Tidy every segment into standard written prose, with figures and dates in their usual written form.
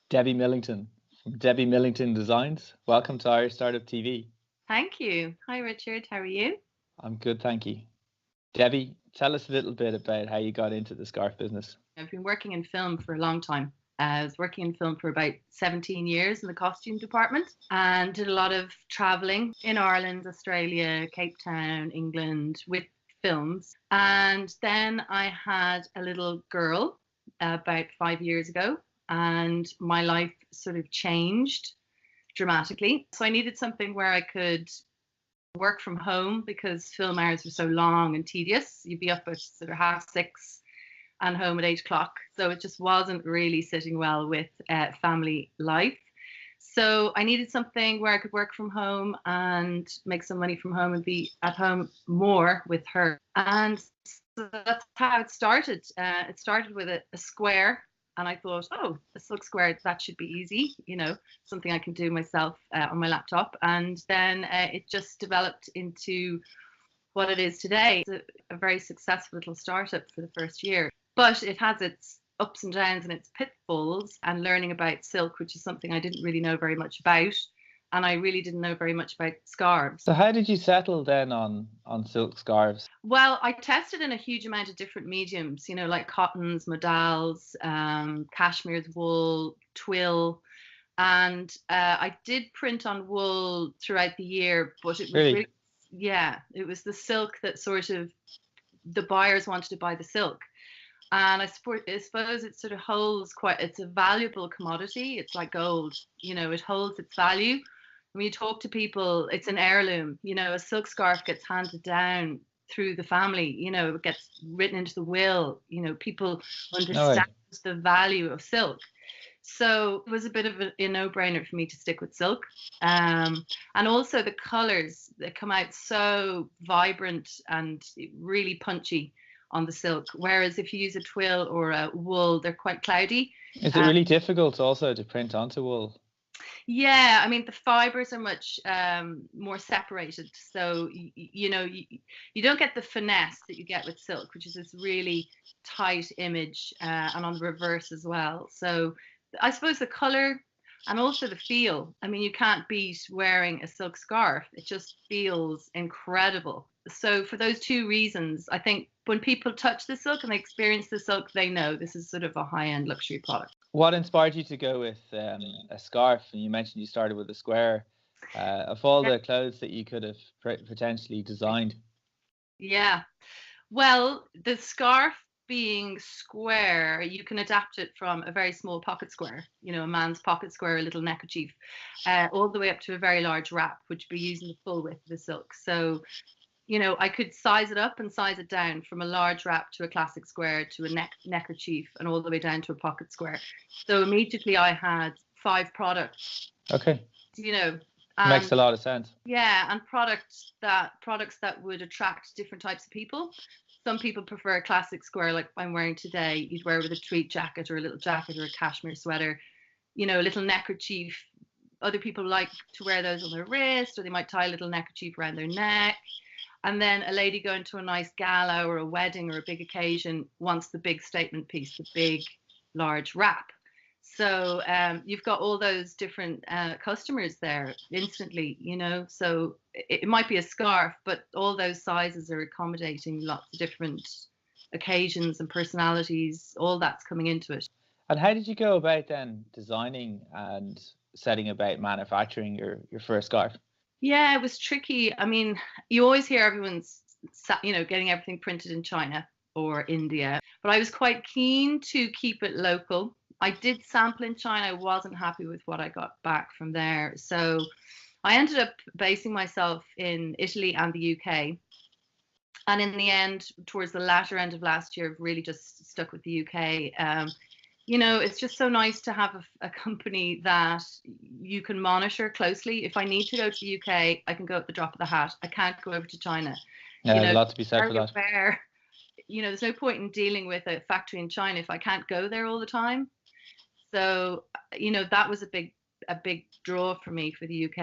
Debbie Millington from Debbie Millington Designs. Welcome to Irish Startup TV. Thank you. Hi, Richard. How are you? I'm good, thank you. Debbie, tell us a little bit about how you got into the scarf business. I've been working in film for a long time. I was working in film for about 17 years in the costume department and did a lot of traveling in Ireland, Australia, Cape Town, England with films. And then I had a little girl about 5 years ago, and my life sort of changed dramatically. So I needed something where I could work from home because film hours were so long and tedious. You'd be up at sort of 6:30 and home at 8 o'clock. So it just wasn't really sitting well with family life. So I needed something where I could work from home and make some money from home and be at home more with her. And so that's how it started. It started with a square. And I thought, oh, a silk square, that should be easy, something I can do myself on my laptop. And then it just developed into what it is today. It's a very successful little startup for the first year. But it has its ups and downs and its pitfalls, and learning about silk, which is something I didn't really know very much about. And I really didn't know very much about scarves. So how did you settle then on silk scarves? Well, I tested in a huge amount of different mediums, like cottons, modals, cashmere's, wool, twill. And I did print on wool throughout the year, but it was really, it was the silk that sort of the buyers wanted to buy the silk. And I suppose it sort of holds it's a valuable commodity. It's like gold, it holds its value. When you talk to people, it's an heirloom. A silk scarf gets handed down through the family. It gets written into the will. People understand the value of silk. So it was a bit of a no-brainer for me to stick with silk. And also the colors that come out so vibrant and really punchy on the silk. Whereas if you use a twill or a wool, they're quite cloudy. Is it really difficult also to print onto wool? Yeah, I mean, the fibers are much more separated. So, you don't get the finesse that you get with silk, which is this really tight image, and on the reverse as well. So I suppose the color and also the feel. I mean, you can't beat wearing a silk scarf. It just feels incredible. So for those two reasons, I think when people touch the silk and they experience the silk, they know this is sort of a high-end luxury product. What inspired you to go with a scarf? And you mentioned you started with a square. Of all the clothes that you could have potentially designed. Yeah. Well, the scarf being square, you can adapt it from a very small pocket square, a man's pocket square, a little neckerchief, all the way up to a very large wrap, which would be using the full width of the silk. So, I could size it up and size it down from a large wrap to a classic square to a neckerchief and all the way down to a pocket square. So immediately I had 5 products. Okay. Makes a lot of sense. Yeah, and products that would attract different types of people. Some people prefer a classic square like I'm wearing today. You'd wear with a tweed jacket or a little jacket or a cashmere sweater, a little neckerchief. Other people like to wear those on their wrist, or they might tie a little neckerchief around their neck. And then a lady going to a nice gala or a wedding or a big occasion wants the big statement piece, the big, large wrap. So you've got all those different customers there instantly, So it might be a scarf, but all those sizes are accommodating lots of different occasions and personalities. All that's coming into it. And how did you go about then designing and setting about manufacturing your first scarf? Yeah, it was tricky. I mean, you always hear everyone's, getting everything printed in China or India, but I was quite keen to keep it local. I did sample in China. I wasn't happy with what I got back from there. So I ended up basing myself in Italy and the UK. And in the end, towards the latter end of last year, I've really just stuck with the UK. It's just so nice to have a company that you can monitor closely. If I need to go to the UK, I can go at the drop of the hat. I can't go over to China. Yeah, there's a lot to be said for that. There's no point in dealing with a factory in China if I can't go there all the time. So, that was a big draw for me for the UK.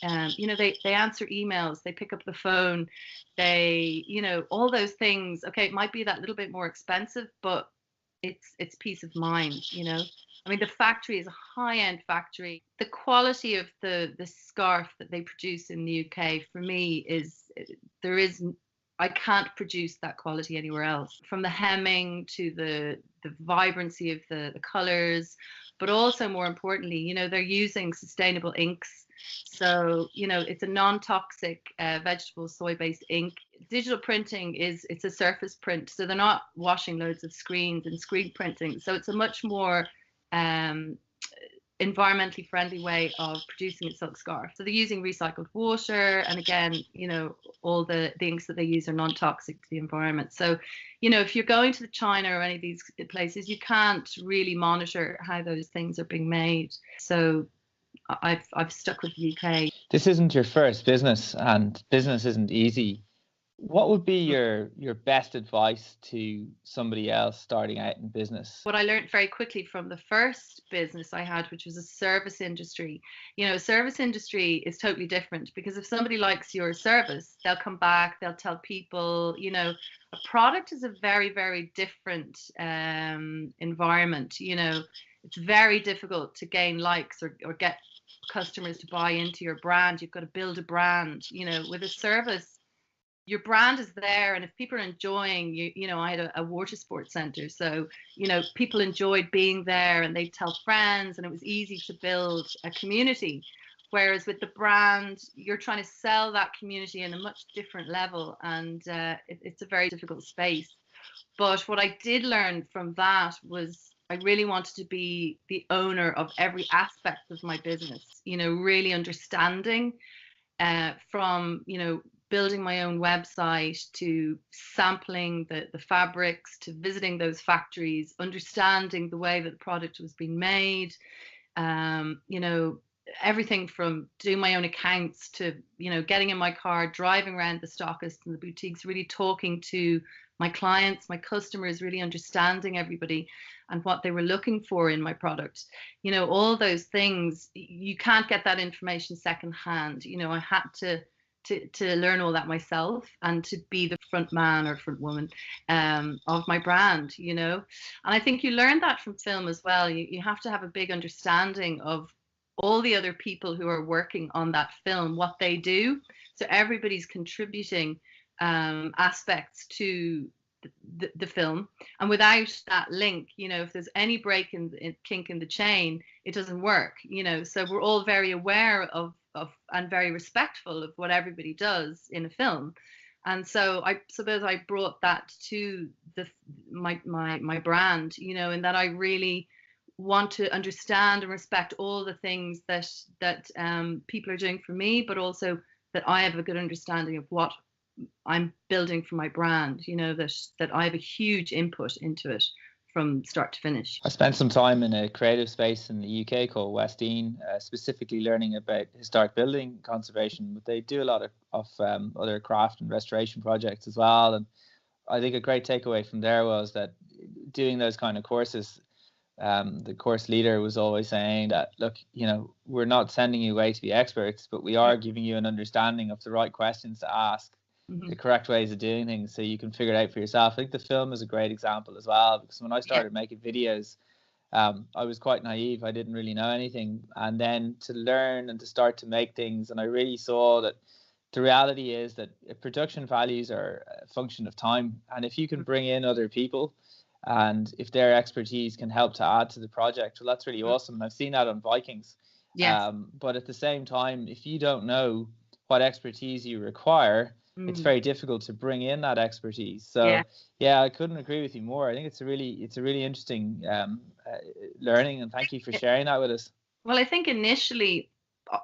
They answer emails, they pick up the phone, they, all those things. Okay, it might be that little bit more expensive, but it's peace of mind, I mean, the factory is a high-end factory. The quality of the scarf that they produce in the UK for me is there is I can't produce that quality anywhere else. From the hemming to the vibrancy of the colors, but also more importantly, you know, they're using sustainable inks. So, you know, it's a non-toxic vegetable soy-based ink. Digital printing it's a surface print, so they're not washing loads of screens and screen printing. So it's a much more um, environmentally friendly way of producing a silk scarf. So they're using recycled water, and again, you know, all the inks that they use are non-toxic to the environment. So, you know, if you're going to China or any of these places, you can't really monitor how those things are being made. So I've stuck with the UK. This isn't your first business, and business isn't easy. What would be your best advice to somebody else starting out in business? What I learned very quickly from the first business I had, which was a service industry, you know, service industry is totally different, because if somebody likes your service, they'll come back, they'll tell people, you know. A product is a very, very different environment. You know, it's very difficult to gain likes or get customers to buy into your brand. You've got to build a brand. You know, with a service, your brand is there, and if people are enjoying you know, I had a water sports center, so you know, people enjoyed being there and they'd tell friends, and it was easy to build a community. Whereas with the brand, you're trying to sell that community in a much different level, and it's a very difficult space. But what I did learn from that was I really wanted to be the owner of every aspect of my business, you know, really understanding from, you know, building my own website to sampling the fabrics to visiting those factories, understanding the way that the product was being made, you know, everything from doing my own accounts to, you know, getting in my car, driving around the stockists and the boutiques, really talking to my clients, my customers, really understanding everybody and what they were looking for in my product. You know, all those things, you can't get that information secondhand. You know, I had to learn all that myself and to be the front man or front woman of my brand, you know. And I think you learn that from film as well. You have to have a big understanding of all the other people who are working on that film, what they do. So everybody's contributing aspects to the film, and without that link, you know, if there's any break in kink in the chain, it doesn't work, you know. So we're all very aware of and very respectful of what everybody does in a film. And so I suppose I brought that to my brand, you know, in that I really want to understand and respect all the things that people are doing for me, but also that I have a good understanding of what I'm building for my brand, you know, that I have a huge input into it from start to finish. I spent some time in a creative space in the UK called Westdean, specifically learning about historic building conservation, but they do a lot of other craft and restoration projects as well. And I think a great takeaway from there was that doing those kind of courses, the course leader was always saying that, look, you know, we're not sending you away to be experts, but we are giving you an understanding of the right questions to ask, the correct ways of doing things, so you can figure it out for yourself. I think the film is a great example as well, because when I started making videos, I was quite naive. I didn't really know anything, and then to learn and to start to make things, and I really saw that the reality is that production values are a function of time, and if you can bring in other people and if their expertise can help to add to the project, well, that's really awesome. And I've seen that on Vikings. But at the same time, if you don't know what expertise you require, it's very difficult to bring in that expertise. So yeah, I couldn't agree with you more. I think it's a really interesting learning, and thank you for sharing that with us. Well, I think initially,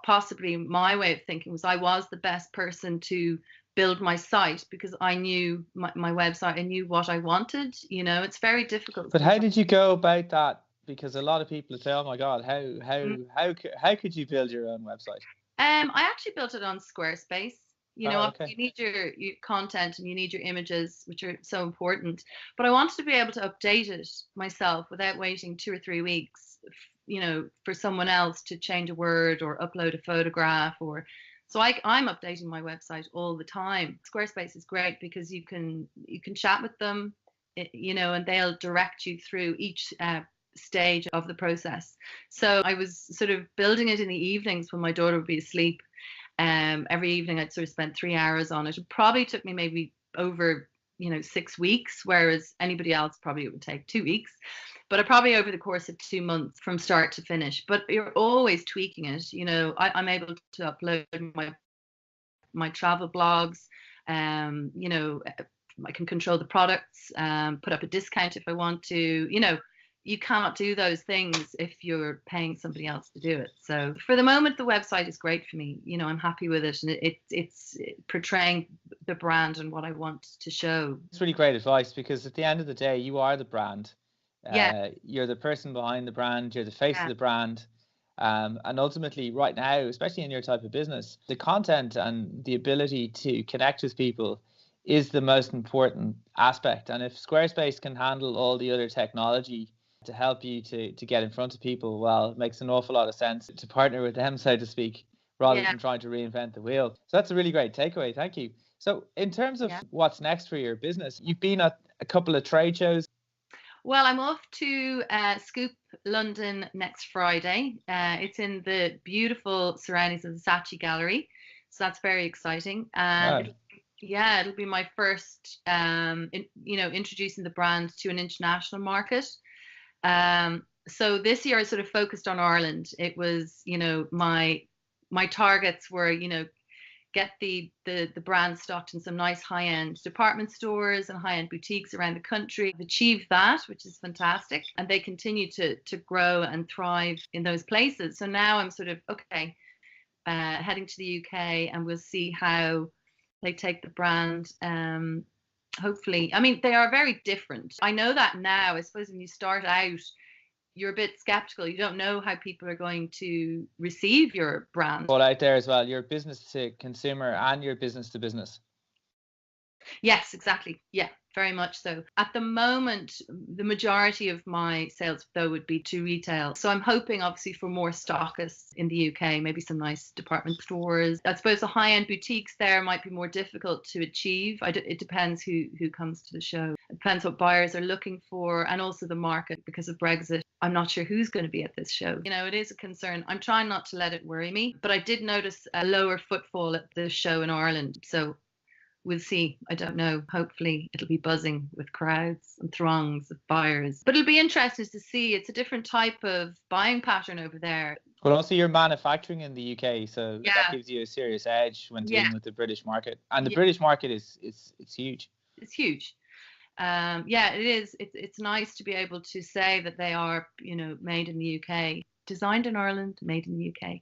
possibly my way of thinking was I was the best person to build my site because I knew my website. I knew what I wanted. You know, it's very difficult. But how did you go about that? Because a lot of people say, "Oh my God, how could you build your own website?" I actually built it on Squarespace. You know, okay. you need your content and you need your images, which are so important. But I wanted to be able to update it myself without waiting 2 or 3 weeks, you know, for someone else to change a word or upload a photograph. Or so I'm updating my website all the time. Squarespace is great because you can chat with them, you know, and they'll direct you through each stage of the process. So I was sort of building it in the evenings when my daughter would be asleep. Every evening I'd sort of spend 3 hours on it. It probably took me maybe over 6 weeks, whereas anybody else probably it would take 2 weeks. But I probably over the course of 2 months from start to finish. But you're always tweaking it. I'm able to upload my travel blogs. I can control the products, put up a discount if I want to. You cannot do those things if you're paying somebody else to do it. So for the moment, the website is great for me. I'm happy with it, and it's portraying the brand and what I want to show. It's really great advice, because at the end of the day, you are the brand. Yeah. You're the person behind the brand. You're the face of the brand. And ultimately, right now, especially in your type of business, the content and the ability to connect with people is the most important aspect. And if Squarespace can handle all the other technology to help you to get in front of people, well, it makes an awful lot of sense to partner with them, so to speak, rather than trying to reinvent the wheel. So that's a really great takeaway. Thank you. So in terms of what's next for your business, you've been at a couple of trade shows. Well, I'm off to Scoop London next Friday. It's in the beautiful surroundings of the Saatchi Gallery. So that's very exciting. And it'll be my first, introducing the brand to an international market. So this year I sort of focused on Ireland. It was, my targets were, get the brand stocked in some nice high-end department stores and high-end boutiques around the country. I've achieved that, which is fantastic. And they continue to grow and thrive in those places. So now I'm sort of, heading to the UK, and we'll see how they take the brand. Hopefully, I mean, they are very different. I know that now. I suppose when you start out, you're a bit skeptical. You don't know how people are going to receive your brand. All out there as well. You're business to consumer and you're business to business. Yes, exactly. Yeah, very much so. At the moment, the majority of my sales, though, would be to retail. So I'm hoping, obviously, for more stockists in the UK, maybe some nice department stores. I suppose the high-end boutiques there might be more difficult to achieve. It depends who comes to the show. It depends what buyers are looking for, and also the market. Because of Brexit, I'm not sure who's going to be at this show. It is a concern. I'm trying not to let it worry me, but I did notice a lower footfall at the show in Ireland. So we'll see. I don't know. Hopefully it'll be buzzing with crowds and throngs of buyers. But it'll be interesting to see. It's a different type of buying pattern over there. Well, also you're manufacturing in the UK, so that gives you a serious edge when dealing with the British market. And the British market is huge. It's huge. It is. It's nice to be able to say that they are, made in the UK. Designed in Ireland, made in the UK,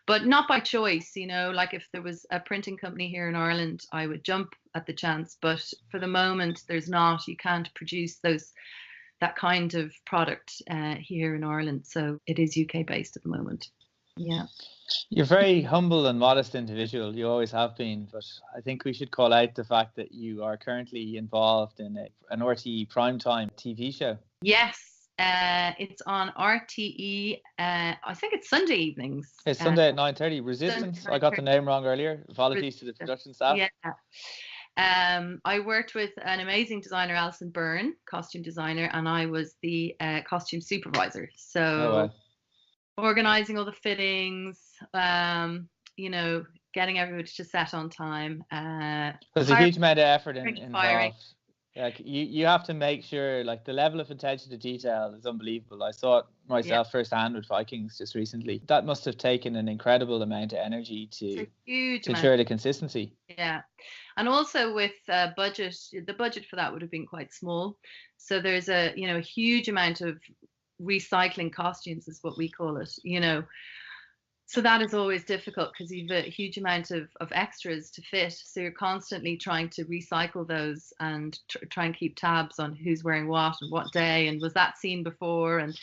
but not by choice. Like if there was a printing company here in Ireland, I would jump at the chance. But for the moment, there's not. You can't produce that kind of product here in Ireland. So it is UK based at the moment. Yeah. You're a very humble and modest individual. You always have been. But I think we should call out the fact that you are currently involved in an RTE primetime TV show. Yes. It's on RTE. I think it's Sunday evenings. It's Sunday at 9:30. Resistance. I got the name wrong earlier. Apologies to the production staff. Yeah. I worked with an amazing designer, Alison Byrne, costume designer, and I was the costume supervisor. So organizing all the fittings, getting everybody to set on time. There's a huge amount of effort involved. Like you have to make sure, like, the level of attention to detail is unbelievable. I saw it myself firsthand with Vikings just recently. That must have taken an incredible amount of energy to ensure the consistency. Yeah, and also with budget, the budget for that would have been quite small. So there's a huge amount of recycling costumes, is what we call it. So that is always difficult because you've a huge amount of extras to fit. So you're constantly trying to recycle those and try and keep tabs on who's wearing what and what day and was that seen before, and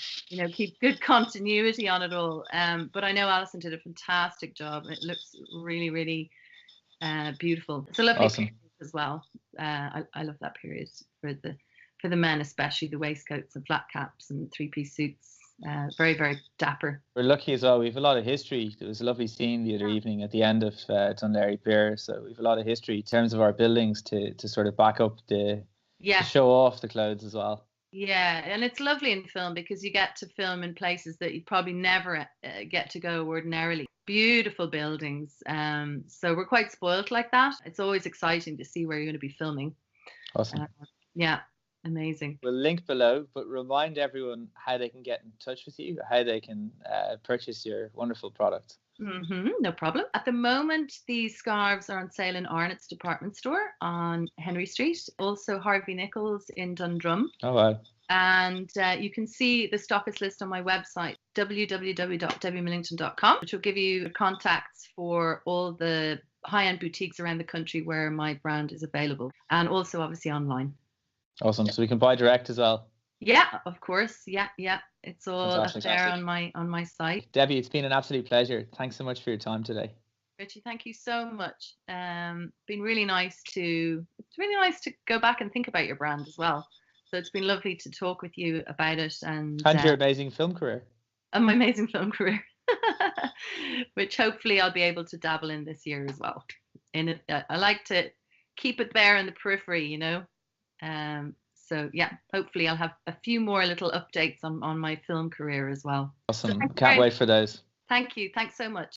keep good continuity on it all. But I know Alison did a fantastic job. It looks really, really beautiful. It's a lovely period as well. I love that period for the men, especially the waistcoats and flat caps and three-piece suits. Very, very dapper. We're lucky as well. We have a lot of history. There was a lovely scene the other evening at the end of Dunleary Pier. So we have a lot of history in terms of our buildings to sort of back up to show off the clothes as well. Yeah, and it's lovely in film because you get to film in places that you'd probably never get to go ordinarily. Beautiful buildings. So we're quite spoilt like that. It's always exciting to see where you're going to be filming. Awesome. Yeah, amazing. We'll link below, but remind everyone how they can get in touch with you, how they can purchase your wonderful product. No problem. At the moment, these scarves are on sale in Arnott's department store on Henry Street. Also, Harvey Nichols in Dundrum. Oh, wow. And you can see the stockist list on my website, www.debbiemillington.com, which will give you contacts for all the high-end boutiques around the country where my brand is available, and also obviously online. Awesome. So we can buy direct as well. Yeah, of course. Yeah. It's all Fantastic. up there on my site. Debbie, it's been an absolute pleasure. Thanks so much for your time today. Richie, thank you so much. Been really nice to go back and think about your brand as well. So it's been lovely to talk with you about it and your amazing film career. And my amazing film career, which hopefully I'll be able to dabble in this year as well. I like to keep it there in the periphery, you know. So yeah, hopefully I'll have a few more little updates on my film career as well. Awesome. Can't wait for those. Thank you. Thanks so much.